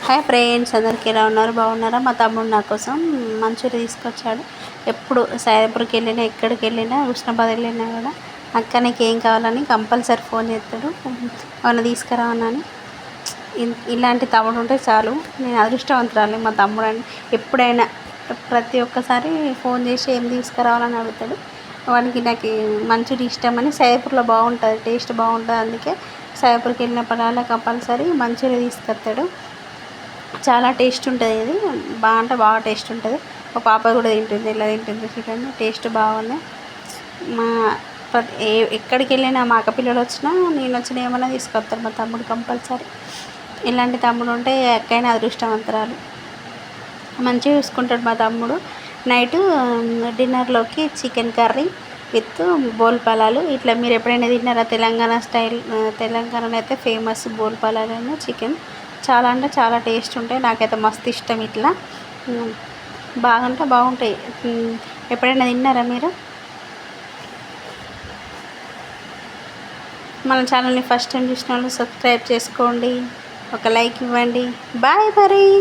Hi friends, అందరికీ ఎలా ఉన్నారు? బాగున్నారా? మా తమ్ముడు నా కోసం మంచూరియా తీసుకొచ్చాడు. ఎప్పుడు సాయిపురికి వెళ్ళినా, ఎక్కడికి వెళ్ళినా, హుస్నాబాద్ వెళ్ళినా కూడా అక్క నీకు ఏం కావాలని కంపల్సరీ ఫోన్ చేస్తాడు. ఏమన్నా తీసుకురావనని. ఇలాంటి తమ్ముడు ఉంటే చాలు. నేను అదృష్టవంతురాలి. మా తమ్ముడు అని ఎప్పుడైనా ప్రతి ఒక్కసారి ఫోన్ చేసి ఏం తీసుకురావాలని అడుగుతాడు. వానికి నాకు మంచూరియా ఇష్టమని, సాయిపూర్లో బాగుంటుంది, టేస్ట్ బాగుంటుంది. అందుకే సాయిపూర్కి వెళ్ళినప్పుడల్లా కంపల్సరీ మంచూరియా తీసుకొస్తాడు. చాలా టేస్ట్ ఉంటుంది. ఇది బాగా టేస్ట్ ఉంటుంది. మా పాప కూడా తింటుంది. ఇలా తింటుంది చికెన్. టేస్ట్ బాగుంది. మా ఎక్కడికి వెళ్ళినా, మా అక్క పిల్లలు వచ్చినా, నేను వచ్చినా ఏమన్నా తీసుకొస్తాడు మా తమ్ముడు కంపల్సరీ. ఇలాంటి తమ్ముడు ఉంటే ఎక్కడైనా అదృష్టవంతరాలు. మంచిగా చూసుకుంటాడు మా తమ్ముడు. నైటు డిన్నర్లోకి చికెన్ కర్రీ విత్ బోల్ పలాలు. ఇట్లా మీరు ఎప్పుడైనా తిన్నారా? తెలంగాణ స్టైల్, తెలంగాణలో అయితే ఫేమస్ బోల్ పలాలు చికెన్. చాలా అంటే చాలా టేస్ట్ ఉంటాయి. నాకైతే మస్తు ఇష్టం. ఇట్లా బాగుంటాయి. ఎప్పుడైనా తిన్నారా మీరు? మన ఛానల్ని ఫస్ట్ టైం చూసిన వాళ్ళు సబ్స్క్రైబ్ చేసుకోండి, ఒక లైక్ ఇవ్వండి. బాయ్ మరి.